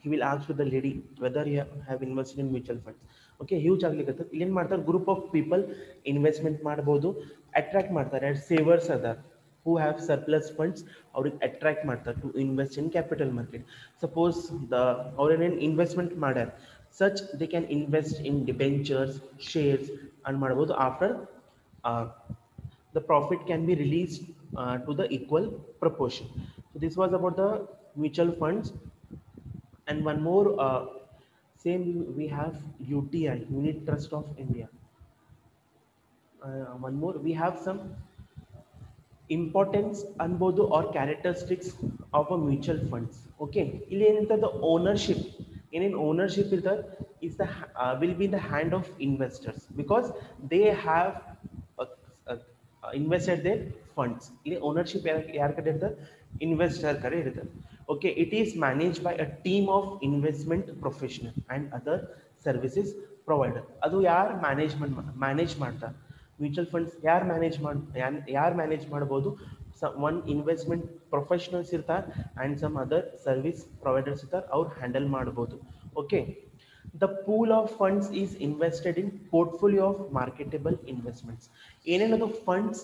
he will ask to the lady whether you have invested in mutual funds okay huge ಆಗ್ಲಿಕ್ಕೆ ಇಲ್ಲೇನು ಮಾಡ್ತಾರೆ ಗ್ರೂಪ್ ಆಫ್ ಪೀಪಲ್ ಇನ್ವೆಸ್ಟ್ಮೆಂಟ್ ಮಾಡ್ಬೋದು ಅಟ್ರಾಕ್ಟ್ ಮಾಡ್ತಾರೆ ಸೇವರ್ಸ್ ಅದಾರ who have surplus funds ಅವ್ರಿಗೆ ಅಟ್ರಾಕ್ಟ್ ಮಾಡ್ತಾರೆ to invest in capital market. Suppose ಅವ್ರೇನೇನು ಇನ್ವೆಸ್ಟ್ಮೆಂಟ್ ಮಾಡ್ಯಾರ such they can invest in debentures shares and ಮಾಡ್ಬೋದು after the profit can be released to the equal proportion. So this was about the mutual funds. And one more same we have UTI, Unit Trust of India. One more we have some importance ಅನ್ಬೋದು or characteristics of a mutual funds. Okay, ಇಲ್ಲಿ ಏನಂತ ಓನರ್ಶಿಪ್ ಏನೇನು ಓನರ್ಶಿಪ್ ಇರ್ತದೆ is the will be the hand of investors because they have invested their funds. ಇಲ್ಲಿ ಓನರ್ಶಿಪ್ ಯಾರ ಕಡೆ ಇರ್ತದೆ, ಇನ್ವೆಸ್ಟರ್ ಕಡೆ ಇರ್ತದೆ. Okay, it is manage by a team of investment professional and other services provider. ಅದು ಯಾರು ಮ್ಯಾನೇಜ್ ಮಾಡ್ತಾರೆ ಮ್ಯೂಚುವಲ್ ಫಂಡ್ಸ್ ಯಾರು ಮ್ಯಾನೇಜ್ ಮಾಡ್ಬೋದು, ಒನ್ ಇನ್ವೆಸ್ಟ್ಮೆಂಟ್ ಪ್ರೊಫೆಷನಲ್ಸ್ ಇರ್ತಾರೆ and some other service providers ಇರ್ತಾರೆ, ಅವ್ರು ಹ್ಯಾಂಡಲ್ ಮಾಡ್ಬೋದು. Okay, the pool of funds is invested in portfolio of marketable investments. ಏನೇನದು ಫಂಡ್ಸ್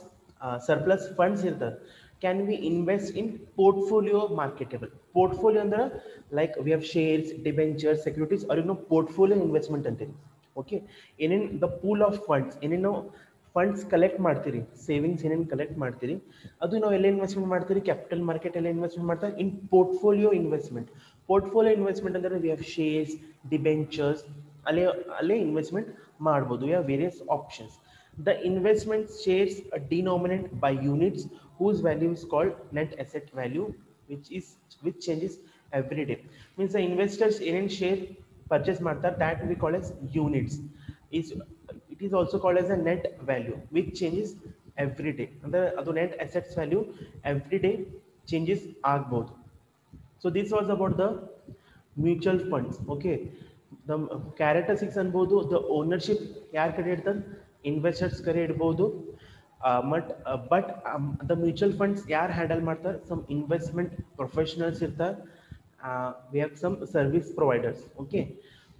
ಸರ್ಪ್ಲಸ್ ಫಂಡ್ಸ್ ಇರ್ತದೆ can we invest in portfolio marketable. Portfolio ಅಂದ್ರೆ like we have shares debentures securities, ಅವ್ರಿಗೆ ನಾವು ಪೋರ್ಟ್ಫೋಲಿಯೋ ಇನ್ವೆಸ್ಟ್ಮೆಂಟ್ ಅಂತೀವಿ. ಓಕೆ, ಏನೇನು ದ ಪೂಲ್ ಆಫ್ ಫಂಡ್ಸ್ ಏನೇನು ಫಂಡ್ಸ್ ಕಲೆಕ್ಟ್ ಮಾಡ್ತೀರಿ, ಸೇವಿಂಗ್ಸ್ ಏನೇನು ಕಲೆಕ್ಟ್ ಮಾಡ್ತೀರಿ ಅದು ನಾವು ಎಲ್ಲ ಇನ್ವೆಸ್ಟ್ಮೆಂಟ್ ಮಾಡ್ತೀರಿ, ಕ್ಯಾಪಿಟಲ್ ಮಾರ್ಕೆಟ್ ಎಲ್ಲ ಇನ್ವೆಸ್ಟ್ಮೆಂಟ್ ಮಾಡ್ತಾರೆ ಇನ್ ಪೋರ್ಟ್ಫೋಲಿಯೋ ಇನ್ವೆಸ್ಟ್ಮೆಂಟ್. ಪೋರ್ಟ್ಫೋಲಿಯೋ ಇನ್ವೆಸ್ಟ್ಮೆಂಟ್ ಅಂದರೆ ವಿ ಹ್ಯಾವ್ ಶೇರ್ಸ್ ಡಿಬೆಂಚರ್ಸ್, ಅಲ್ಲೇ ಇನ್ವೆಸ್ಟ್ಮೆಂಟ್ ಮಾಡ್ಬೋದು. V have various options. The investment shares denominate by units whose value is called net asset value which changes every day. Means the investors ಏನೇನು ಶೇರ್ ಪರ್ಚೇಸ್ ಮಾಡ್ತಾರೆ that we call as units. It is also called as a net value which changes every day. ಅಂದ್ರೆ ಅದು net assets value every day changes ಆಗ್ಬೋದು. So this was about the mutual funds. Okay, the characteristics ಅನ್ಬೋದು, the ownership ಯಾರ ಕಡೆ ಇರ್ತದೆ, ಇನ್ವೆಸ್ಟರ್ಸ್ ಕಡೆ ಇಡ್ಬೋದು. ಬಟ್ ದ ಮ್ಯೂಚುವಲ್ ಫಂಡ್ಸ್ ಯಾರು ಹ್ಯಾಂಡಲ್ ಮಾಡ್ತಾರೆ, ಸಮ್ ಇನ್ವೆಸ್ಟ್ಮೆಂಟ್ ಪ್ರೊಫೆಷನಲ್ಸ್ ಇರ್ತಾರೆ, we have some service providers. Okay,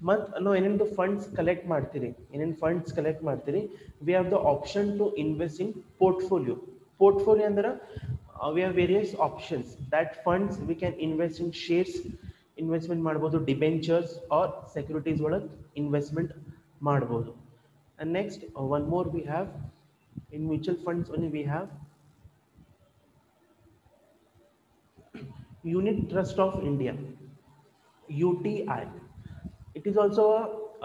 ಮತ್ತು ನಾವು ಏನೇನು ಫಂಡ್ಸ್ ಕಲೆಕ್ಟ್ ಮಾಡ್ತೀರಿ we have the option to invest in portfolio. Portfolio ಅಂದ್ರೆ we have various options that funds we can invest in shares investment ಮಾಡ್ಬೋದು, ಡಿಬೆಂಚರ್ಸ್ ಆರ್ ಸೆಕ್ಯೂರಿಟೀಸ್ ಒಳಗೆ ಇನ್ವೆಸ್ಟ್ಮೆಂಟ್ ಮಾಡ್ಬೋದು. And next one more we have in mutual funds only we have Unit Trust of India, UTI. It is also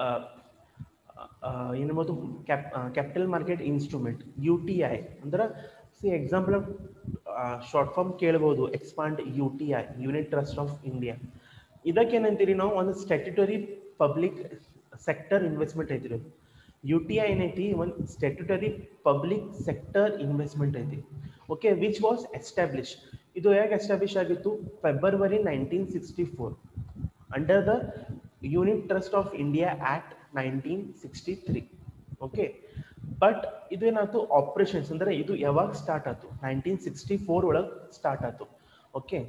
a capital market instrument. UTI ಅಂದ್ರೆ see example of short form ಕೇಳ್ಬೋದು, expand UTI, unit trust of India. ಇದಕ್ಕೇನಂತೀರಿ ನಾವು, ಒಂದು ಸ್ಟ್ಯಾಟ್ಯುಟರಿ ಪಬ್ಲಿಕ್ ಸೆಕ್ಟರ್ ಇನ್ವೆಸ್ಟ್ಮೆಂಟ್ ಐತಿರಿ. UTI ಏನೈತಿ, ಒಂದು ಸ್ಟ್ಯಾಟ್ಯುಟರಿ ಪಬ್ಲಿಕ್ ಸೆಕ್ಟರ್ ಇನ್ವೆಸ್ಟ್ಮೆಂಟ್ ಐತಿ. ಓಕೆ, ವಿಚ್ ವಾಸ್ ಎಸ್ಟಾಬ್ಲಿಷ್, ಇದು ಯಾಕೆ ಎಸ್ಟಾಬ್ಲಿಷ್ ಆಗಿತ್ತು, February 1964 under the unit trust of India act 1963. Okay, but ಇದು ಏನಾಯ್ತು ಆಪರೇಷನ್ಸ್ ಅಂದರೆ ಇದು ಯಾವಾಗ ಸ್ಟಾರ್ಟ್ ಆಯ್ತು, 1964 ಒಳಗೆ ಸ್ಟಾರ್ಟ್ ಆಯ್ತು. ಓಕೆ,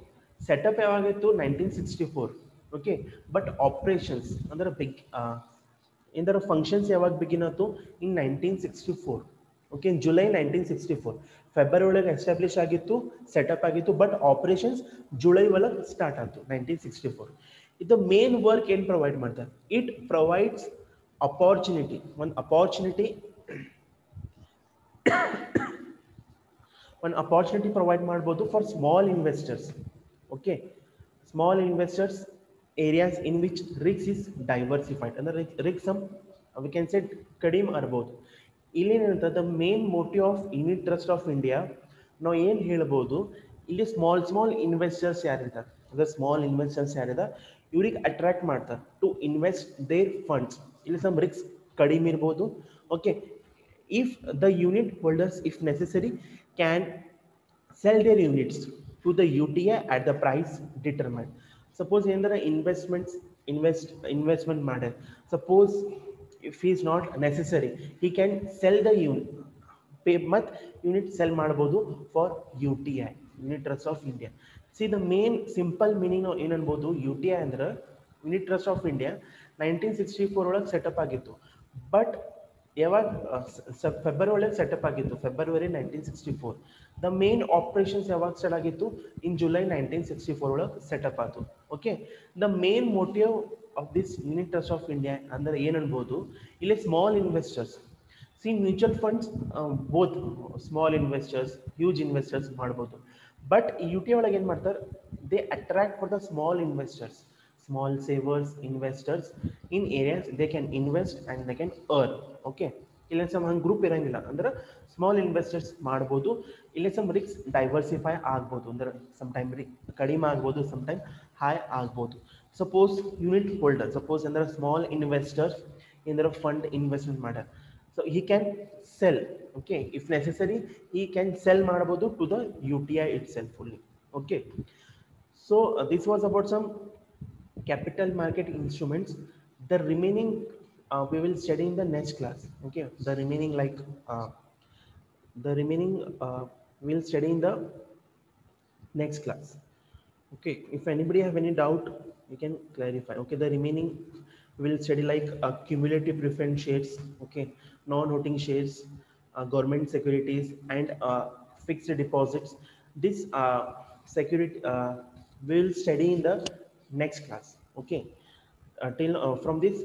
ಸೆಟಪ್ ಯಾವಾಗಿತ್ತು 1964. ಓಕೆ, ಬಟ್ ಆಪರೇಷನ್ಸ್ ಅಂದ್ರೆ ಇದರ ಫಂಕ್ಷನ್ಸ್ ಯಾವಾಗ ಬಿಗಿನ್ ಆಯ್ತು, in 1964. Okay, in July 1964 February ಒಳಗೆ ಎಸ್ಟಾಬ್ಲಿಷ್ ಆಗಿತ್ತು, ಸೆಟಪ್ ಆಗಿತ್ತು, ಬಟ್ ಆಪರೇಷನ್ಸ್ ಜುಲೈ ಒಳಗೆ ಸ್ಟಾರ್ಟ್ ಆಯ್ತು 1964. ಇದು ಮೇನ್ ವರ್ಕ್ ಏನು ಪ್ರೊವೈಡ್ ಮಾಡ್ತಾರೆ, ಇಟ್ ಪ್ರೊವೈಡ್ಸ್ ಅಪಾರ್ಚುನಿಟಿ, ಒಂದು ಅಪಾರ್ಚುನಿಟಿ ಪ್ರೊವೈಡ್ ಮಾಡ್ಬೋದು for small investors. Okay, small investors areas in which risk is diversified, ಅಂದ್ರೆ risk some we can say ಕಡಿಮೆ ಇರ್ಬೋದು. ಇಲ್ಲಿ ಏನಂತ the main motive of unit trust of India ನಾವು ಏನು ಹೇಳ್ಬೋದು, ಇಲ್ಲಿ ಸ್ಮಾಲ್ ಇನ್ವೆಸ್ಟರ್ಸ್ ಯಾರಿದ್ದಾರೆ, ಅಂದ್ರೆ ಸ್ಮಾಲ್ ಇನ್ವೆಸ್ಟರ್ಸ್ ಯಾರಿದ್ದಾರೆ ಇವ್ರಿಗೆ ಅಟ್ರಾಕ್ಟ್ ಮಾಡ್ತಾರೆ ಟು ಇನ್ವೆಸ್ಟ್ ದೇರ್ ಫಂಡ್ಸ್. ಇಲ್ಲಿ ಸಮ್ ರಿಸ್ಕ್ ಕಡಿಮೆ ಇರ್ಬೋದು. Okay, if the unit holders if necessary can sell their units to the UTI at the price determined. Suppose ಏನಂದ್ರೆ ಇನ್ವೆಸ್ಟ್ಮೆಂಟ್ ಮಾಡ್ಯಾರ, suppose if is not necessary he can sell the ಮತ್ತು ಯೂನಿಟ್ ಸೆಲ್ ಮಾಡ್ಬೋದು for UTI, unit trust of India. See the main simple meaning ನಾವು ಏನನ್ಬೋದು, UTI ಅಂದ್ರೆ ಯೂನಿಟ್ ಟ್ರಸ್ಟ್ ಆಫ್ ಇಂಡಿಯಾ 1964 ಒಳಗೆ ಸೆಟಪ್ ಆಗಿತ್ತು. ಬಟ್ ಯಾವಾಗ ಫೆಬ್ರವರಿ ಒಳಗೆ ಸೆಟಪ್ ಆಗಿತ್ತು, ಫೆಬ್ರವರಿ 1964. ದ ಮೇನ್ ಆಪರೇಷನ್ಸ್ ಯಾವಾಗ ಸ್ಟಾರ್ಟ್ ಆಗಿತ್ತು? ಇನ್ ಜುಲೈ 1964 ಒಳಗೆ ಸೆಟಪ್ ಆಯಿತು. Okay, the main motive of this unit trust of India ಅಂದ್ರೆ ಏನು ಅನ್ಬೋದು? ಇಲ್ಲಿ small investors, C mutual funds both small investors huge investors ಮಾಡ್ಬೋದು. ಬಟ್ ಯು ಟಿ ಒಳಗೆ ಏನು ಮಾಡ್ತಾರೆ? They attract for the small investors, small savers, investors in areas they can invest and they can earn. Okay, ಇಲ್ಲ ಸಮ್ ಹಂಗೆ ಗ್ರೂಪ್ ಇರಂಗಿಲ್ಲ ಅಂದ್ರೆ ಸ್ಮಾಲ್ ಇನ್ವೆಸ್ಟರ್ಸ್ ಮಾಡ್ಬೋದು. ಇಲ್ಲಿ ಸಮ್ ರಿಕ್ಸ್ ಡೈವರ್ಸಿಫೈ ಆಗ್ಬೋದು, ಅಂದ್ರೆ ಸಮ್ ಟೈಮ್ ಕಡಿಮೆ ಆಗ್ಬೋದು, ಸಮ್ ಟೈಮ್ ಹೈ ಆಗ್ಬೋದು. ಸಪೋಸ್ ಯೂನಿಟ್ ಹೋಲ್ಡರ್, ಸಪೋಸ್ ಅಂದ್ರೆ ಸ್ಮಾಲ್ ಇನ್ವೆಸ್ಟರ್ಸ್ ಏನಾರ ಫಂಡ್ ಇನ್ವೆಸ್ಟ್ಮೆಂಟ್ ಮಾಡ್ಯಾರ, so he can sell. Okay, if necessary he can sell ಮಾಡ್ಬೋದು to the U T I itself fully. Okay, so this was about some capital market instruments. The remaining we will study in the next class. Okay, the remaining uh, the remaining we'll study in the next class. Okay, if anybody have any doubt, you can clarify. Okay, the remaining we'll study like cumulative preference shares, okay, non-voting shares, government securities, and fixed deposits. This security we'll study in the next class. Okay, till from this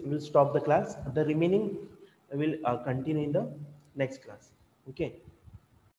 we'll stop the class. The remaining will continue in the next class. Okay.